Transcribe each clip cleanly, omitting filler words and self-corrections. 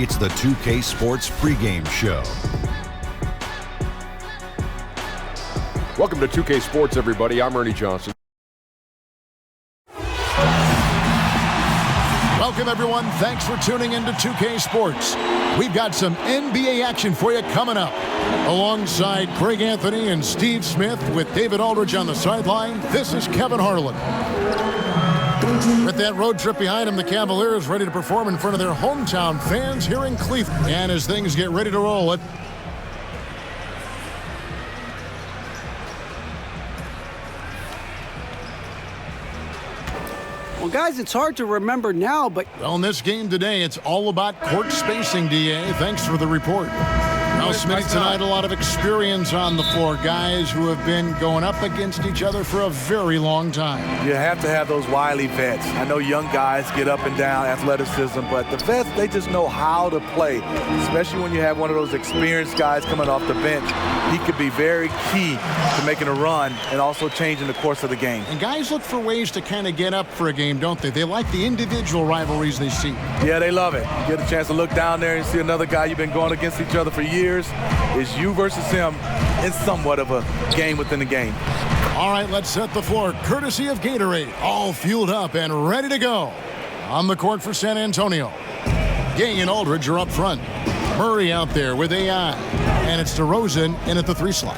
It's the 2K Sports pregame show. Welcome to 2K Sports, everybody. I'm Ernie Johnson. Welcome, everyone. Thanks for tuning into 2K Sports. We've got some NBA action for you coming up. Alongside Craig Anthony and Steve Smith with David Aldridge on the sideline, this is Kevin Harlan. With that road trip behind him, the Cavaliers ready to perform in front of their hometown fans here in Cleveland. And as things get ready to roll it, well, guys, it's hard to remember now, but... well, in this game today, it's all about court spacing, DA. Thanks for the report. Now, Smitty, tonight, a lot of experience on the floor. Guys who have been going up against each other for a very long time. You have to have those wily vets. I know young guys get up and down, athleticism, but the vets, they just know how to play, especially when you have one of those experienced guys coming off the bench. He could be very key to making a run and also changing the course of the game. And guys look for ways to kind of get up for a game, don't they? They like the individual rivalries they see. Yeah, they love it. You get a chance to look down there and see another guy you've been going against each other for years. It's you versus him in somewhat of a game within the game. All right, let's set the floor. Courtesy of Gatorade, all fueled up and ready to go. On the court for San Antonio. Gay and Aldridge are up front. Murray out there with AI. And it's DeRozan in at the 3 slot.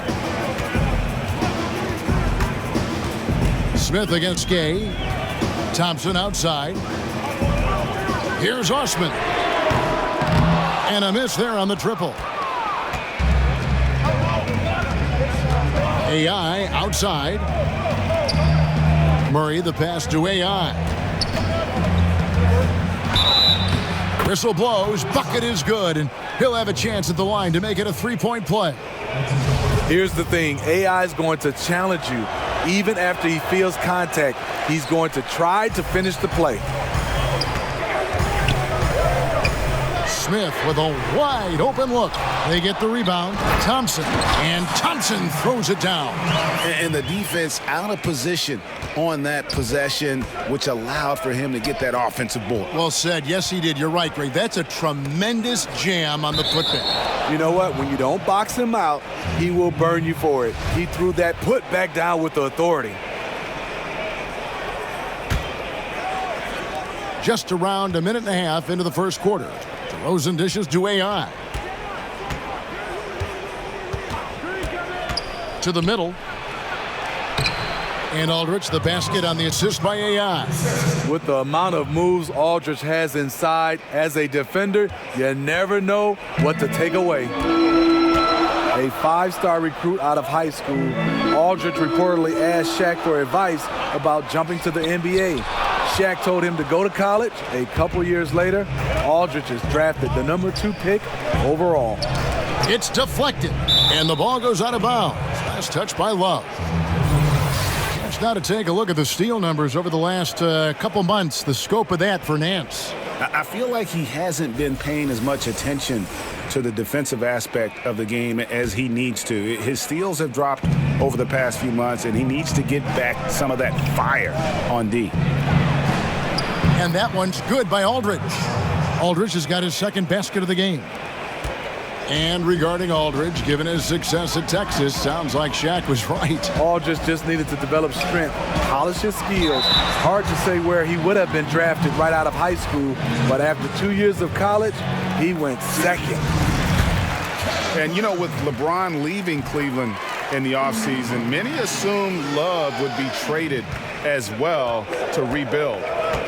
Smith against Gay. Thompson outside. Here's Osman. And a miss there on the triple. AI outside. Murray the pass to AI. Whistle blows. Bucket is good. And he'll have a chance at the line to make it a 3-point play. Here's the thing. AI is going to challenge you. Even after he feels contact, he's going to try to finish the play. Smith with a wide open look. They get the rebound. Thompson. And Thompson throws it down. And the defense out of position on that possession, which allowed for him to get that offensive board. Well said. Yes, he did. You're right, Greg. That's a tremendous jam on the putback. You know what? When you don't box him out, he will burn you for it. He threw that putback down with the authority. Just around a minute and a half into the first quarter. DeRozan dishes to AI. To the middle. And Aldridge, the basket on the assist by AI. With the amount of moves Aldridge has inside as a defender, you never know what to take away. A 5-star recruit out of high school, Aldridge reportedly asked Shaq for advice about jumping to the NBA. Shaq told him to go to college. A couple years later, Aldridge is drafted the #2 pick overall. It's deflected, and the ball goes out of bounds. Last touch by Love. Just now to take a look at the steal numbers over the last couple months, the scope of that for Nance. I feel like he hasn't been paying as much attention to the defensive aspect of the game as he needs to. His steals have dropped over the past few months, and he needs to get back some of that fire on D. And that one's good by Aldridge. Aldridge has got his second basket of the game. And regarding Aldridge, given his success at Texas, sounds like Shaq was right. Aldridge just needed to develop strength, polish his skills. Hard to say where he would have been drafted right out of high school, but after 2 years of college, he went second. And, you know, with LeBron leaving Cleveland in the offseason, many assumed Love would be traded as well to rebuild.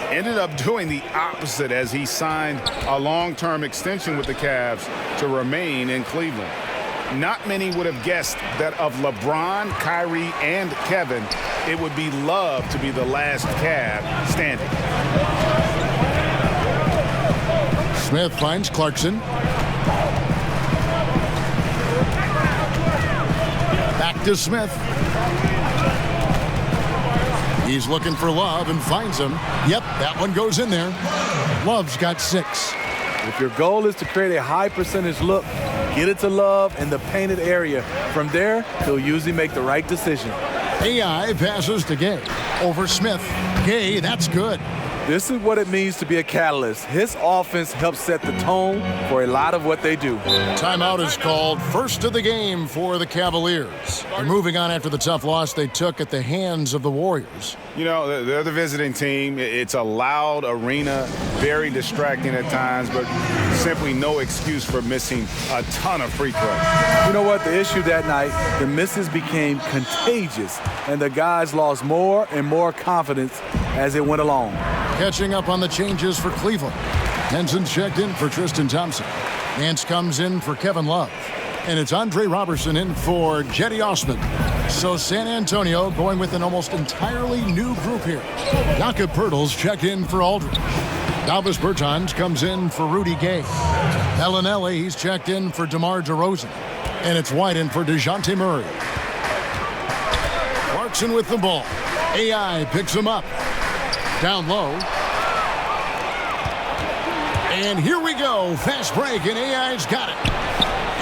Ended up doing the opposite as he signed a long-term extension with the Cavs to remain in Cleveland. Not many would have guessed that of LeBron, Kyrie, and Kevin, it would be Love to be the last Cav standing. Smith finds Clarkson. Back to Smith. He's looking for Love and finds him. Yep, that one goes in there. Love's got 6. If your goal is to create a high percentage look, get it to Love in the painted area. From there, he'll usually make the right decision. AI passes to Gay. Over Smith. Gay, that's good. This is what it means to be a catalyst. His offense helps set the tone for a lot of what they do. Timeout is called, first of the game for the Cavaliers. They're moving on after the tough loss they took at the hands of the Warriors. You know, they're the visiting team. It's a loud arena, very distracting at times, but simply no excuse for missing a ton of free throws. You know what? The issue that night, the misses became contagious, and the guys lost more and more confidence as it went along. Catching up on the changes for Cleveland. Henson's checked in for Tristan Thompson. Nance comes in for Kevin Love. And it's Andre Robertson in for Jetty Osman. So San Antonio going with an almost entirely new group here. Jakob Poeltl's checked in for Aldridge. Davis Bertans comes in for Rudy Gay. Bellinelli, he's checked in for DeMar DeRozan. And it's White in for DeJounte Murray. Clarkson with the ball. AI picks him up. Down low. And here we go. Fast break, and AI's got it.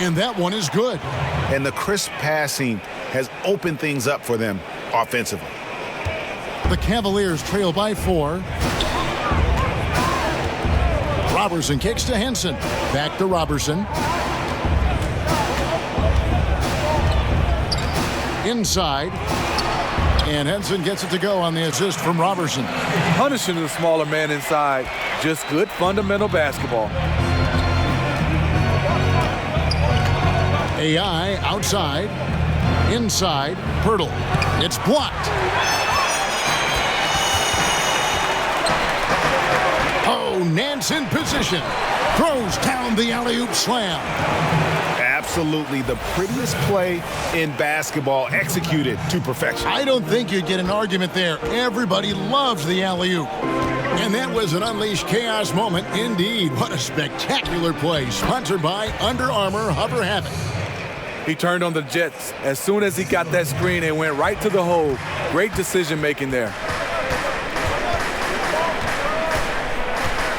And that one is good. And the crisp passing has opened things up for them offensively. The Cavaliers trail by 4. Robertson kicks to Henson. Back to Robertson. Inside. And Henson gets it to go on the assist from Robertson. Punishing the smaller man inside. Just good fundamental basketball. AI outside. Inside. Poeltl. It's blocked. Oh, Nance in position. Throws down the alley-oop slam. Absolutely the prettiest play in basketball, executed to perfection. I don't think you'd get an argument there. Everybody loves the alley-oop. And that was an unleashed chaos moment indeed. What a spectacular play, sponsored by Under Armour Hover Havoc. He turned on the Jets. As soon as he got that screen, it went right to the hole. Great decision making there.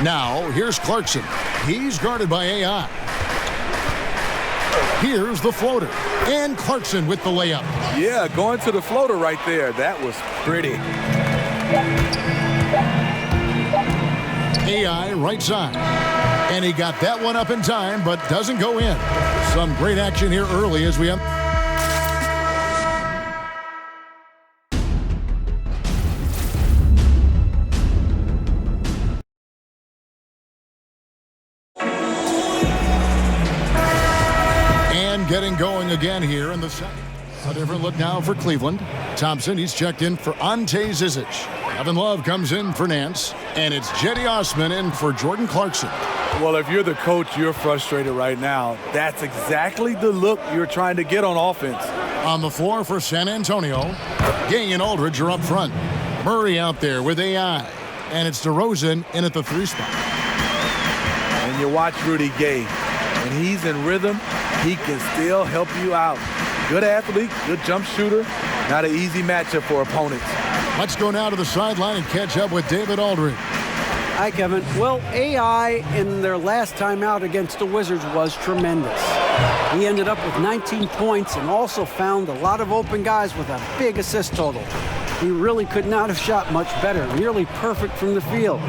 Now, here's Clarkson. He's guarded by AI. Here's the floater. And Clarkson with the layup. Yeah, going to the floater right there. That was pretty. AI right side. And he got that one up in time, but doesn't go in. Some great action here early as we have. Getting going again here in the second. A different look now for Cleveland. Thompson, he's checked in for Ante Zizic. Kevin Love comes in for Nance. And it's Jetty Osman in for Jordan Clarkson. Well, if you're the coach, you're frustrated right now. That's exactly the look you're trying to get on offense. On the floor for San Antonio, Gay and Aldridge are up front. Murray out there with AI. And it's DeRozan in at the 3 spot. And you watch Rudy Gay. When he's in rhythm, he can still help you out. Good athlete, good jump shooter. Not an easy matchup for opponents. Let's go now to the sideline and catch up with David Aldridge. Hi, Kevin. Well, AI in their last time out against the Wizards was tremendous. He ended up with 19 points and also found a lot of open guys with a big assist total. He really could not have shot much better, nearly perfect from the field.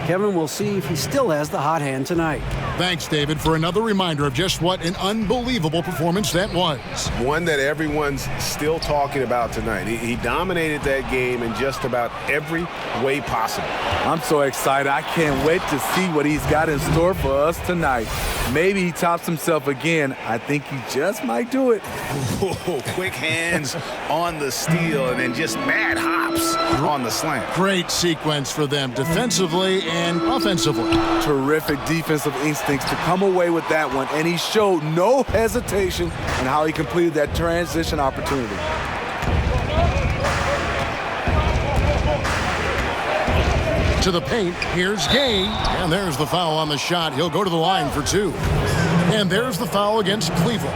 Kevin, we'll see if he still has the hot hand tonight. Thanks, David, for another reminder of just what an unbelievable performance that was. One that everyone's still talking about tonight. He dominated that game in just about every way possible. I'm so excited. I can't wait to see what he's got in store for us tonight. Maybe he tops himself again. I think he just might do it. Whoa, quick hands on the steal and then just mad hops on the slam. Great sequence for them defensively and offensively. Terrific defensive instincts to come away with that one, and he showed no hesitation in how he completed that transition opportunity. To the paint, here's Gay, and there's the foul on the shot. He'll go to the line for 2. And there's the foul against Cleveland.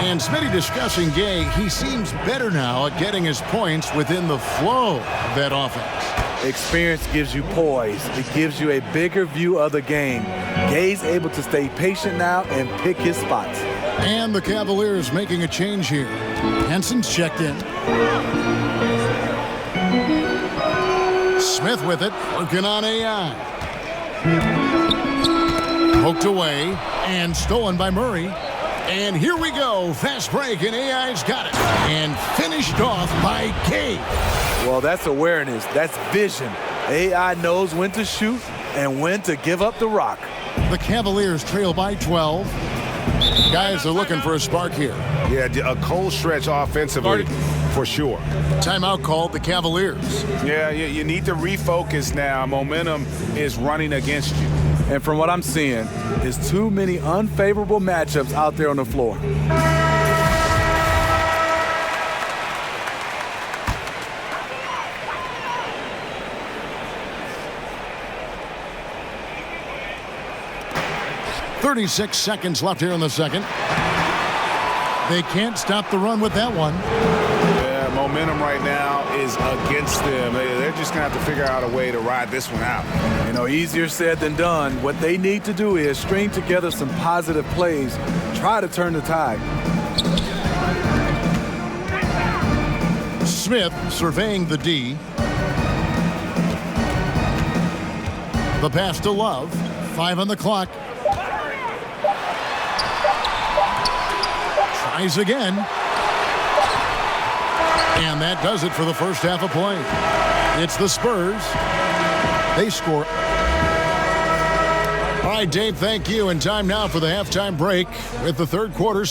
And Smitty discussing Gay, he seems better now at getting his points within the flow of that offense. Experience gives you poise. It gives you a bigger view of the game. Gay's able to stay patient now and pick his spots. And the Cavaliers making a change here. Henson's checked in. Smith with it, working on AI. Poked away and stolen by Murray. And here we go. Fast break, and AI's got it. And finished off by K. Well, that's awareness. That's vision. AI knows when to shoot and when to give up the rock. The Cavaliers trail by 12. Guys are looking for a spark here. Yeah, a cold stretch offensively for sure. Timeout called the Cavaliers. Yeah, you need to refocus now. Momentum is running against you. And from what I'm seeing, there's too many unfavorable matchups out there on the floor. .36 seconds left here in the second. They can't stop the run with that one. Yeah, momentum right now is against them. They're just going to have to figure out a way to ride this one out. You know, easier said than done. What they need to do is string together some positive plays, try to turn the tide. Smith surveying the D. The pass to Love. 5 on the clock. Tries again. And that does it for the first half of play. It's the Spurs. They score. All right, Dave, thank you. And time now for the halftime break with the third quarter.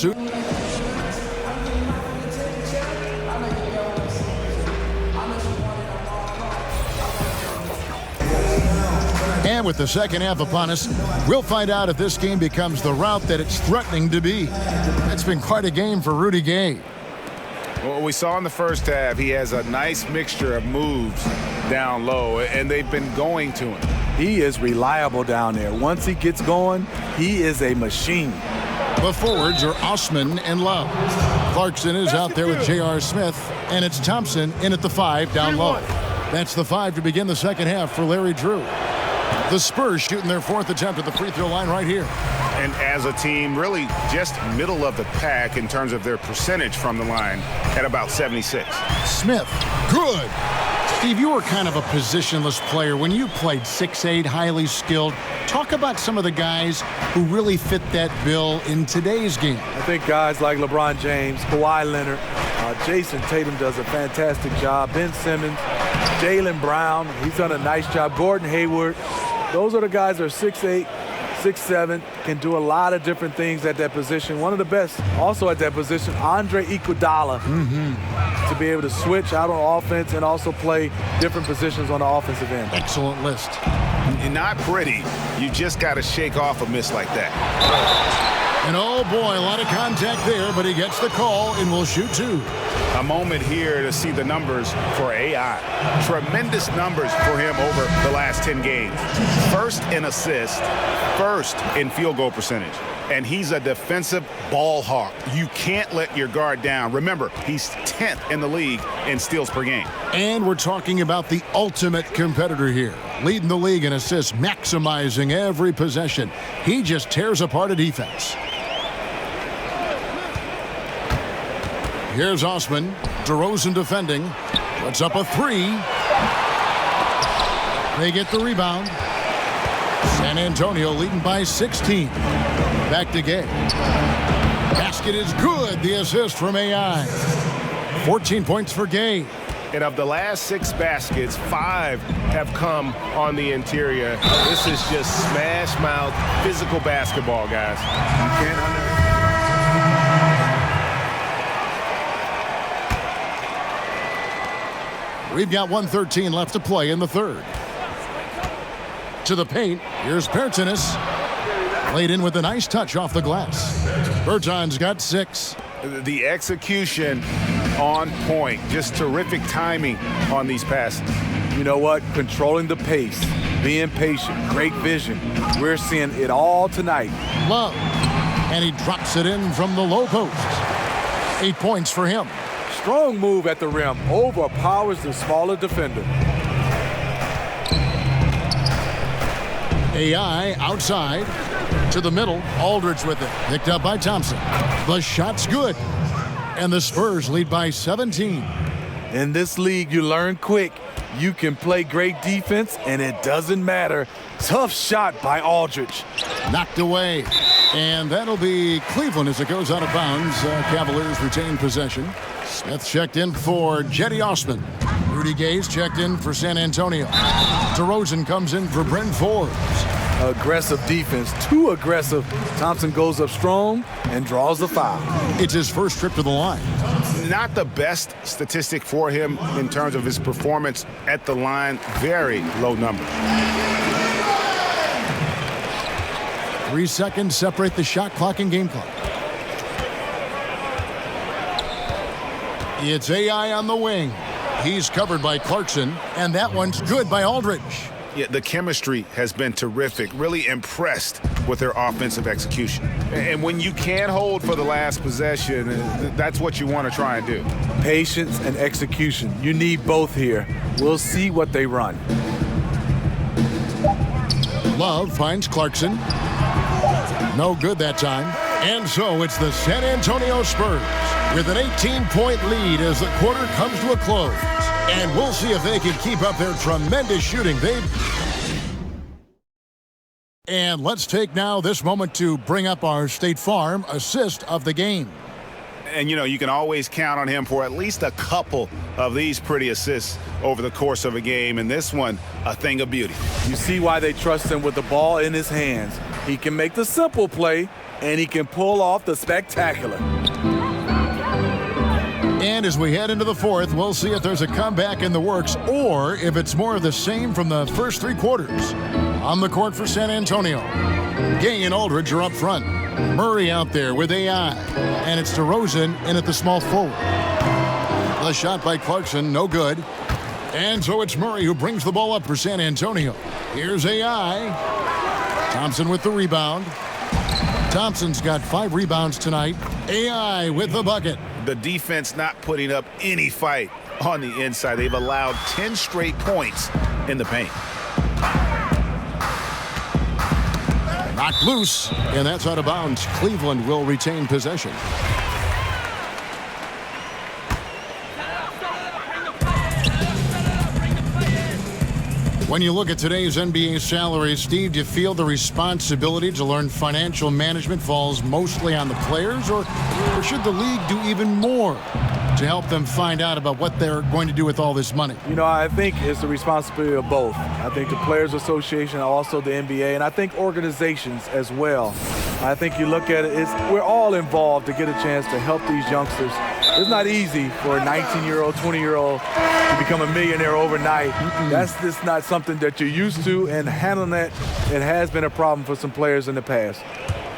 And with the second half upon us, we'll find out if this game becomes the route that it's threatening to be. It's been quite a game for Rudy Gay. Well, we saw in the first half, he has a nice mixture of moves down low, and they've been going to him. He is reliable down there. Once he gets going, he is a machine. The forwards are Osman and Love. Clarkson is out there with J.R. Smith, and it's Thompson in at the 5 down low. That's the 5 to begin the second half for Larry Drew. The Spurs shooting their fourth attempt at the free throw line right here. And as a team, really just middle of the pack in terms of their percentage from the line at about 76. Smith, good. Steve, you were kind of a positionless player when you played 6'8", highly skilled. Talk about some of the guys who really fit that bill in today's game. I think guys like LeBron James, Kawhi Leonard, Jason Tatum does a fantastic job. Ben Simmons, Jaylen Brown, he's done a nice job. Gordon Hayward. Those are the guys that are 6'8", 6'7", can do a lot of different things at that position. One of the best also at that position, Andre Iguodala, to be able to switch out on offense and also play different positions on the offensive end. Excellent list. And not pretty. You just got to shake off a miss like that. And oh boy, a lot of contact there, but he gets the call and will shoot 2. A moment here to see the numbers for AI. Tremendous numbers for him over the last 10 games. First in assists, first in field goal percentage. And he's a defensive ball hawk. You can't let your guard down. Remember, he's 10th in the league in steals per game. And we're talking about the ultimate competitor here. Leading the league in assists, maximizing every possession. He just tears apart a defense. Here's Osman. DeRozan defending. Puts up a 3. They get the rebound. San Antonio leading by 16. Back to Gay. Basket is good. The assist from AI. 14 points for Gay. And of the last 6 baskets, 5 have come on the interior. This is just smash mouth, physical basketball, guys. You can't We've got 1:13 left to play in the third. To the paint. Here's Bertanis. Laid in with a nice touch off the glass. Bertan's got 6. The execution on point. Just terrific timing on these passes. You know what? Controlling the pace, being patient, great vision. We're seeing it all tonight. Love. And he drops it in from the low post. 8 points for him. Strong move at the rim. Overpowers the smaller defender. AI outside. To the middle. Aldridge with it. Picked up by Thompson. The shot's good. And the Spurs lead by 17. In this league, you learn quick. You can play great defense, and it doesn't matter. Tough shot by Aldridge. Knocked away. And that'll be Cleveland as it goes out of bounds. Cavaliers retain possession. Smith checked in for Jetty Osman. Rudy Gay's checked in for San Antonio. DeRozan comes in for Bryn Forbes. Aggressive defense, too aggressive. Thompson goes up strong and draws the foul. It's his first trip to the line. Not the best statistic for him in terms of his performance at the line. Very low number. 3 seconds separate the shot clock and game clock. It's AI on the wing. He's covered by Clarkson, and that one's good by Aldridge. Yeah, the chemistry has been terrific. Really impressed with their offensive execution. And when you can't hold for the last possession, that's what you want to try and do. Patience and execution. You need both here. We'll see what they run. Love finds Clarkson. No good that time. And so it's the San Antonio Spurs with an 18-point lead as the quarter comes to a close. And we'll see if they can keep up their tremendous shooting. And let's take now this moment to bring up our State Farm assist of the game. And, you know, you can always count on him for at least a couple of these pretty assists over the course of a game. And this one, a thing of beauty. You see why they trust him with the ball in his hands. He can make the simple play, and he can pull off the spectacular. And as we head into the fourth, we'll see if there's a comeback in the works or if it's more of the same from the first 3 quarters. On the court for San Antonio, Gay and Aldridge are up front. Murray out there with AI. And it's DeRozan in at the small forward. The shot by Clarkson, no good. And so it's Murray who brings the ball up for San Antonio. Here's AI. Thompson with the rebound. Thompson's got 5 rebounds tonight. AI with the bucket. The defense not putting up any fight on the inside. They've allowed 10 straight points in the paint. Knocked loose, and that's out of bounds. Cleveland will retain possession. When you look at today's NBA salaries, Steve, do you feel the responsibility to learn financial management falls mostly on the players, or should the league do even more to help them find out about what they're going to do with all this money? You know, I think it's the responsibility of both. I think the Players Association, also the NBA, and I think organizations as well. I think you look at it, we're all involved to get a chance to help these youngsters. It's not easy for a 19-year-old, 20-year-old to become a millionaire overnight. That's just not something that you're used to, and handling that, it has been a problem for some players in the past.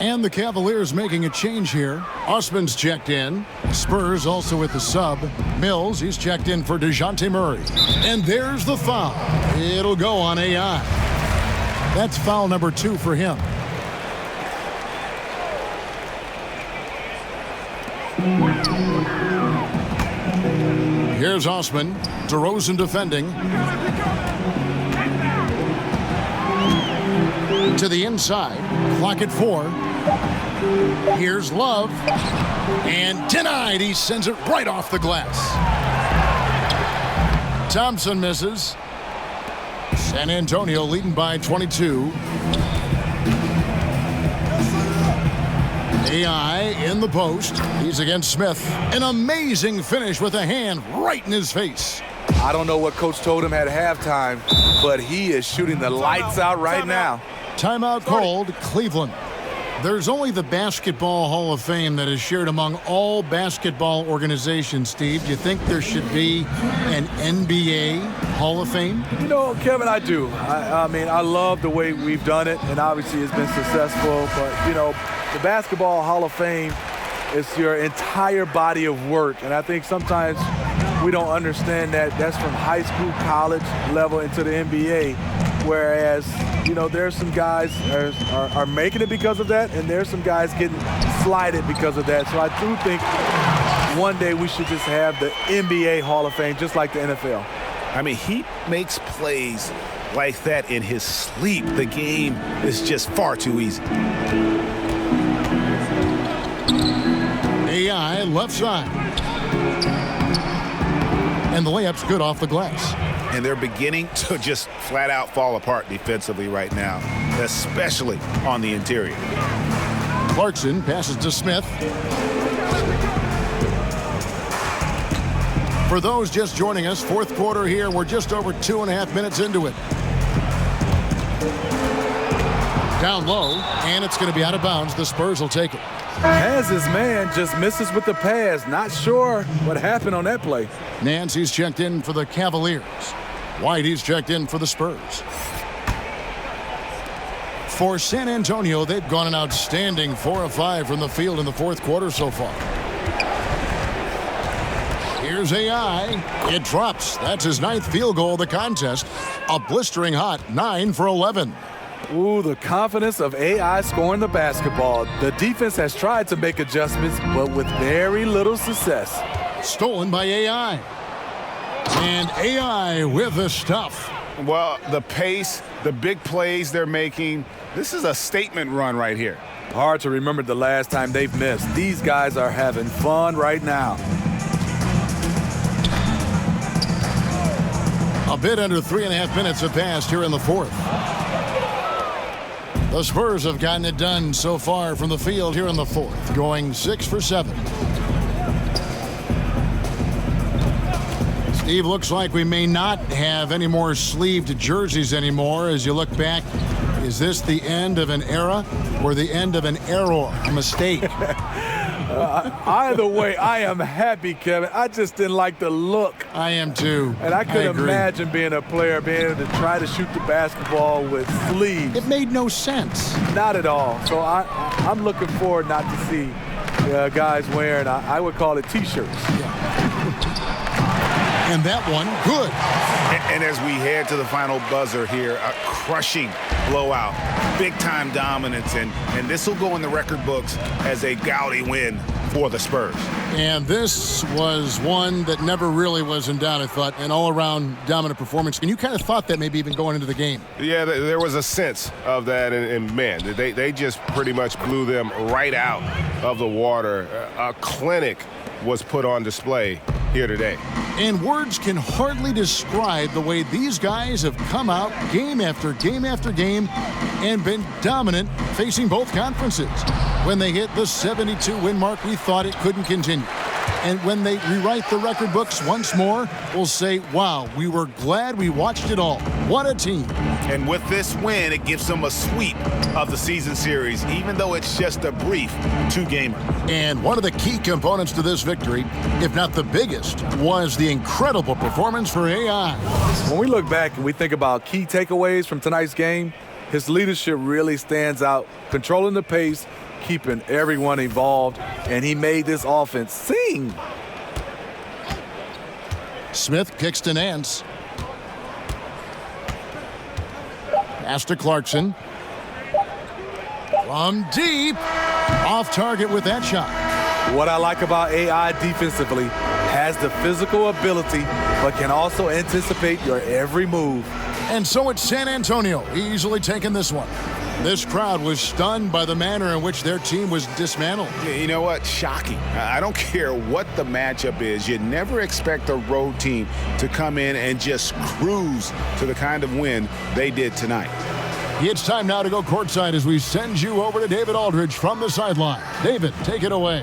And the Cavaliers making a change here. Osman's checked in. Spurs also with the sub. Mills, he's checked in for DeJounte Murray. And there's the foul. It'll go on AI. That's foul number 2 for him. Here's Osman. DeRozan defending. To the inside. Clock at 4. Here's Love. And denied. He sends it right off the glass. Thompson misses. San Antonio leading by 22. AI in the post. He's against Smith. An amazing finish with a hand right in his face. I don't know what Coach told him at halftime, but he is shooting the lights out right now. Timeout called, Cleveland. There's only the Basketball Hall of Fame that is shared among all basketball organizations, Steve. Do you think there should be an NBA Hall of Fame? You know, Kevin, I do. I mean, I love the way we've done it, and obviously it's been successful. But, you know, the Basketball Hall of Fame is your entire body of work, and I think sometimes we don't understand that that's from high school, college level into the NBA, whereas, you know, there's some guys are making it because of that, and there's some guys getting slighted because of that. So I do think one day we should just have the NBA Hall of Fame, just like the NFL. I mean, he makes plays like that in his sleep. The game is just far too easy. AI left side. And the layup's good off the glass. and they're beginning to just flat out fall apart defensively right now, especially on the interior. Clarkson passes to Smith. For those just joining us, fourth quarter here. We're just over 2.5 minutes into it. Down low, and it's going to be out of bounds. The Spurs will take it. Has his man, just misses with the pass. Not sure what happened on that play. Nancy's checked in for the Cavaliers. Whitey's checked in for the Spurs. For San Antonio, they've gone an outstanding 4 of 5 from the field in the fourth quarter so far. Here's AI. It drops. That's his 9th field goal of the contest. A blistering hot 9 for 11. Ooh, the confidence of AI scoring the basketball. The defense has tried to make adjustments, but with very little success. Stolen by AI. And AI with the stuff. Well, the pace, the big plays they're making, this is a statement run right here. Hard to remember the last time they've missed. These guys are having fun right now. A bit under 3.5 minutes have passed here in the fourth. The Spurs have gotten it done so far from the field here in the fourth, going 6 for 7. Steve, looks like we may not have any more sleeved jerseys anymore. As you look back, is this the end of an era or the end of an error, a mistake? Either way, I am happy, Kevin. I just didn't like the look. I am too. And I could imagine being a player, being able to try to shoot the basketball with sleeves. It made no sense. Not at all. So I'm looking forward not to see guys wearing, I would call it T-shirts. Yeah. And that one, good. And as we head to the final buzzer here, a crushing blowout, big-time dominance, and this will go in the record books as a gaudy win for the Spurs. And this was one that never really was in doubt, I thought, an all-around dominant performance. And you kind of thought that maybe even going into the game. Yeah, there was a sense of that, and man, they just pretty much blew them right out of the water. A clinic was put on display here today. And words can hardly describe the way these guys have come out game after game after game and been dominant facing both conferences. When they hit the 72-win mark, we thought it couldn't continue. And when they rewrite the record books once more, we'll say, wow, we were glad we watched it all. What a team. And with this win, it gives them a sweep of the season series, even though it's just a brief 2-gamer. And one of the key components to this victory, if not the biggest, was the incredible performance for AI. When we look back and we think about key takeaways from tonight's game, his leadership really stands out, controlling the pace, keeping everyone involved, and he made this offense sing. Smith kicks to Nance. Pass to Clarkson. From deep. Off target with that shot. What I like about AI defensively, has the physical ability, but can also anticipate your every move. And so it's San Antonio, easily taking this one. This crowd was stunned by the manner in which their team was dismantled. You know what? Shocking. I don't care what the matchup is. You never expect a road team to come in and just cruise to the kind of win they did tonight. It's time now to go courtside as we send you over to David Aldridge from the sideline. David, take it away.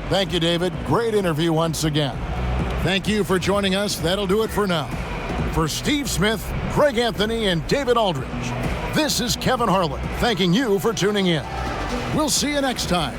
Thank you, David. Great interview once again. Thank you for joining us. That'll do it for now. For Steve Smith, Craig Anthony, and David Aldridge, this is Kevin Harlan thanking you for tuning in. We'll see you next time